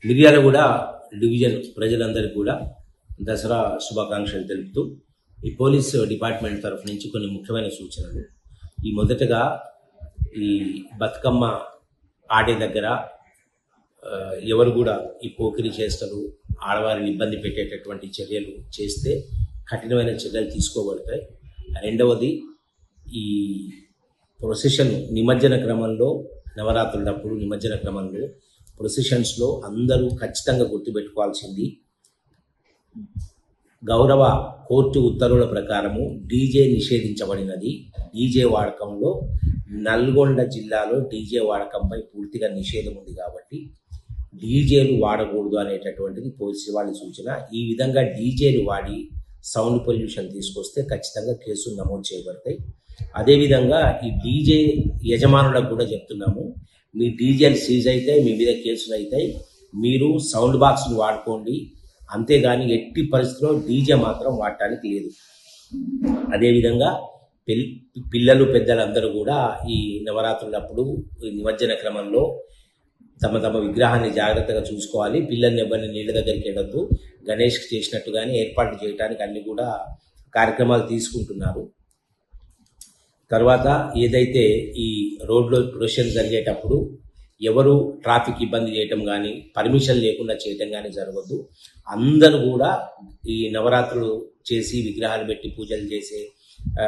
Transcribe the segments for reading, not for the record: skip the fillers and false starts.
Miryalaguda division ప్రజలందరికీ కూడా దసరా శుభాకాంక్షలు తెలుపుతూ ఈ పోలీసు డిపార్ట్మెంట్ తరఫు నుంచి కొన్ని ముఖ్యమైన సూచనలు. మొదటగా ఈ బతుకమ్మ ఆడే దగ్గర ఎవరు కూడా ఈ పోకిరి చేష్టలు, ఆడవారిని ఇబ్బంది పెట్టేటటువంటి చర్యలు చేస్తే కఠినమైన చర్యలు తీసుకోబడతాయి. రెండవది, ఈ ప్రొసెషన్ నిమజ్జన క్రమంలో, నవరాత్రులప్పుడు నిమజ్జన క్రమంలో ప్రొసెషన్స్లో అందరూ ఖచ్చితంగా గుర్తుపెట్టుకోవాల్సింది, గౌరవ కోర్టు ఉత్తర్వుల ప్రకారము డీజే నిషేధించబడినది. డీజే వాడకంలో నల్గొండ జిల్లాలో డీజే వాడకంపై పూర్తిగా నిషేధం ఉంది కాబట్టి డీజేలు వాడకూడదు అనేటటువంటిది పోలీసు వాళ్ళ సూచన. ఈ విధంగా డీజేలు వాడి సౌండ్ పొల్యూషన్ తీసుకొస్తే ఖచ్చితంగా కేసులు నమోదు చేయబడతాయి. అదేవిధంగా ఈ డీజే యజమానులకు కూడా చెప్తున్నాము, మీ డీజేలు సీజ్ అయితే మీ మీద కేసులు అవుతాయి. మీరు సౌండ్ బాక్స్ను వాడుకోండి, అంతేగాని ఎట్టి పరిస్థితుల్లో డీజే మాత్రం వాడటానికి లేదు. అదేవిధంగా పిల్లలు పెద్దలందరూ కూడా ఈ నవరాత్రులప్పుడు నిమజ్జన క్రమంలో తమ తమ విగ్రహాన్ని జాగ్రత్తగా చూసుకోవాలి. పిల్లల్ని ఎవరిని నీళ్ళ దగ్గరికి వెళ్ళొద్దు. గణేష్కి చేసినట్టుగానే ఏర్పాట్లు చేయడానికి అన్ని కూడా కార్యక్రమాలు తీసుకుంటున్నారు. తర్వాత ఏదైతే ఈ రోడ్లో ప్రొసెషన్ జరిగేటప్పుడు ఎవరు ట్రాఫిక్ ఇబ్బంది చేయటం కానీ, పర్మిషన్ లేకుండా చేయటం కానీ జరగద్దు. అందరూ కూడా ఈ నవరాత్రులు చేసి విగ్రహాలు పెట్టి పూజలు చేసే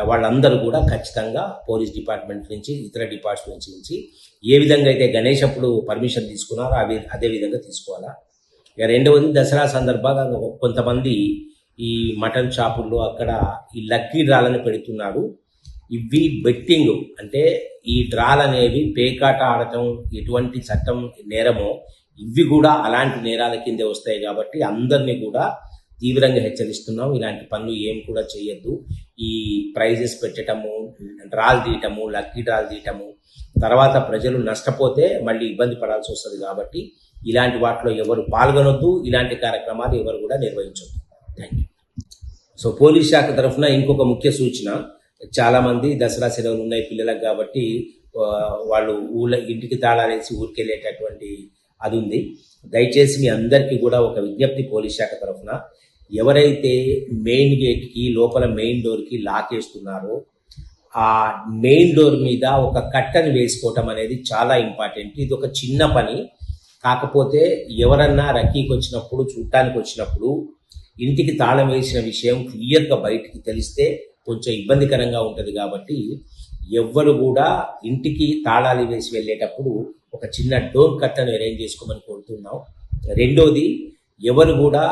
వాళ్ళందరూ కూడా ఖచ్చితంగా పోలీస్ డిపార్ట్మెంట్ నుంచి, ఇతర డిపార్ట్మెంట్స్ నుంచి ఏ విధంగా అయితే గణేష్ అప్పుడు పర్మిషన్ తీసుకున్నారో అదే విధంగా తీసుకోవాలా. రెండవది, దసరా సందర్భంగా కొంతమంది ఈ మటన్ షాపుల్లో అక్కడ ఈ లక్కీ డ్రాలను పెడుతున్నారు. ఇవి బెట్టింగ్, అంటే ఈ డ్రాలు అనేవి పేకాట ఆడటం ఎటువంటి చట్టం నేరమో ఇవి కూడా అలాంటి నేరాల కిందే వస్తాయి. కాబట్టి అందరినీ కూడా తీవ్రంగా హెచ్చరిస్తున్నాం, ఇలాంటి పనులు ఏం కూడా చేయొద్దు. ఈ ప్రైజెస్ పెట్టడము, డ్రాలు తీయటము, లక్కీ డ్రాలు తీయటము, తర్వాత ప్రజలు నష్టపోతే మళ్ళీ ఇబ్బంది పడాల్సి వస్తుంది. కాబట్టి ఇలాంటి వాటిలో ఎవరు పాల్గొనొద్దు, ఇలాంటి కార్యక్రమాలు ఎవరు కూడా నిర్వహించొద్దు. Thank you. సో పోలీస్ శాఖ తరఫున ఇంకొక ముఖ్య సూచన, చాలామంది దసరా సెలవులు ఉన్నాయి పిల్లలకు కాబట్టి వాళ్ళు ఇంటికి తాళాలేసి ఊరికి వెళ్ళేటటువంటి అది ఉంది. దయచేసి మీ అందరికీ కూడా ఒక విజ్ఞప్తి పోలీస్ శాఖ తరఫున, ఎవరైతే మెయిన్ గేట్కి లోపల మెయిన్ డోర్కి లాక్ వేస్తున్నారో ఆ మెయిన్ డోర్ మీద ఒక కట్టను వేసుకోవటం అనేది చాలా ఇంపార్టెంట్. ఇది ఒక చిన్న పని, కాకపోతే ఎవరన్నా రక్కీకి వచ్చినప్పుడు, చూడటానికి వచ్చినప్పుడు ఇంటికి తాళం వేసిన విషయం క్లియర్గా బయటికి తెలిస్తే కొంచెం ఇబ్బందికరంగా ఉంటుంది. కాబట్టి ఎవ్వరు కూడా ఇంటికి తాళాలు వేసి వెళ్ళేటప్పుడు ఒక చిన్న డోర్ కట్టను అరేంజ్ చేసుకోమని కోరుతున్నాం. రెండోది, ఎవరు కూడా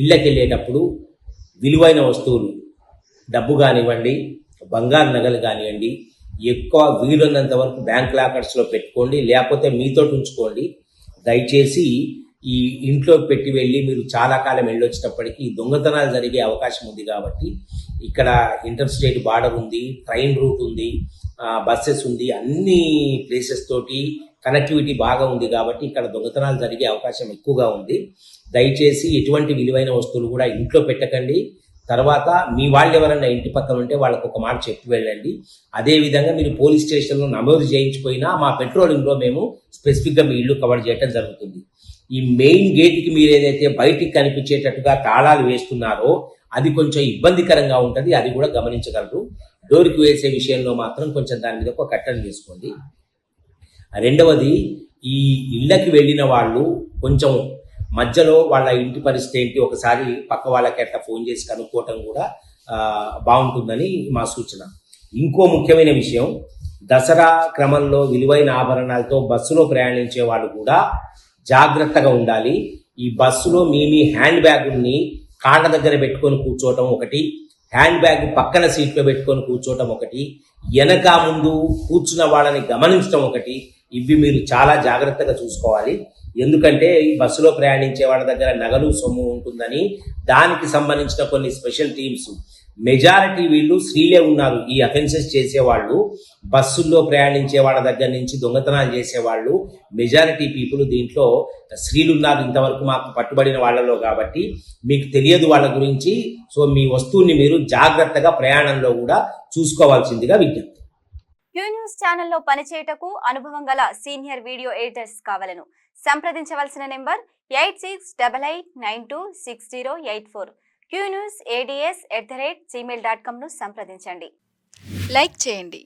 ఇళ్ళకి వెళ్ళేటప్పుడు విలువైన వస్తువులు, డబ్బు కానివ్వండి, బంగారు నగలు కానివ్వండి, ఎక్కువ వీలున్నంత వరకు బ్యాంక్ లాకర్స్లో పెట్టుకోండి, లేకపోతే మీతో ఉంచుకోండి. దయచేసి ఈ ఇంట్లో పెట్టి వెళ్ళి మీరు చాలా కాలం వెళ్ళొచ్చేటప్పటికీ దొంగతనాలు జరిగే అవకాశం ఉంది. కాబట్టి ఇక్కడ ఇంటర్ స్టేట్ బార్డర్ ఉంది, ట్రైన్ రూట్ ఉంది, బస్సెస్ ఉంది, అన్ని ప్లేసెస్ తోటి కనెక్టివిటీ బాగా ఉంది. కాబట్టి ఇక్కడ దొంగతనాలు జరిగే అవకాశం ఎక్కువగా ఉంది. దయచేసి ఎటువంటి విలువైన వస్తువులు కూడా ఇంట్లో పెట్టకండి. తర్వాత మీ వాళ్ళు ఎవరన్నా ఇంటి పక్కన ఉంటే వాళ్ళకు ఒక మాట చెప్పి వెళ్ళండి. అదేవిధంగా మీరు పోలీస్ స్టేషన్లో నమోదు చేయించిపోయినా మా పెట్రోలింగ్లో మేము స్పెసిఫిక్గా మీ ఇల్లు కవర్ చేయడం జరుగుతుంది. ఈ మెయిన్ గేట్కి మీరు ఏదైతే బయటికి కనిపించేటట్టుగా తాళాలు వేస్తున్నారో అది కొంచెం ఇబ్బందికరంగా ఉంటుంది, అది కూడా గమనించగలరు. డోర్కి వేసే విషయంలో మాత్రం కొంచెం దాని మీద ఒక కట్టను వేసుకోండి. రెండవది, ఈ ఇళ్ళకి వెళ్ళిన వాళ్ళు కొంచెం మధ్యలో వాళ్ళ ఇంటి పరిస్థితి ఏంటి ఒకసారి పక్క వాళ్ళకి అట్లా ఫోన్ చేసి కనుక్కోవటం కూడా బాగుంటుందని మా సూచన. ఇంకో ముఖ్యమైన విషయం, దసరా క్రమంలో విలువైన ఆభరణాలతో బస్సులో ప్రయాణించే వాళ్ళు కూడా జాగ్రత్తగా ఉండాలి. ఈ బస్సులో మీ హ్యాండ్ బ్యాగుల్ని కాళ్ళ దగ్గర పెట్టుకొని కూర్చోవటం ఒకటి, హ్యాండ్ బ్యాగ్ పక్కన సీట్లో పెట్టుకొని కూర్చోవటం ఒకటి, వెనక ముందు కూర్చున్న వాళ్ళని గమనించడం ఒకటి. ఇవి మీరు చాలా జాగ్రత్తగా చూసుకోవాలి. ఎందుకంటే ఈ బస్సులో ప్రయాణించే వాళ్ళ దగ్గర నగలు సొమ్ము ఉంటుందని దానికి సంబంధించిన కొన్ని స్పెషల్ టీమ్స్, మెజారిటీ వీళ్ళు స్త్రీలే ఉన్నారు. ఈ అఫెన్సెస్ చేసేవాళ్ళు, బస్సుల్లో ప్రయాణించే వాళ్ళ దగ్గర నుంచి దొంగతనాలు చేసేవాళ్ళు, మెజారిటీ పీపుల్ దీంట్లో స్త్రీలు ఉన్నారు ఇంతవరకు మాకు పట్టుబడిన వాళ్ళలో. కాబట్టి మీకు తెలియదు వాళ్ళ గురించి. సో మీ వస్తువుని మీరు జాగ్రత్తగా ప్రయాణంలో కూడా చూసుకోవాల్సిందిగా విజ్ఞప్తి. క్యూ న్యూస్ ఛానల్లో పనిచేయటకు అనుభవం గల సీనియర్ వీడియో ఎడిటర్స్ కావాలను సంప్రదించవలసిన నెంబర్ 8688926084 qnewsads@gmail.com ను సంప్రదించండి. లైక్ చేయండి.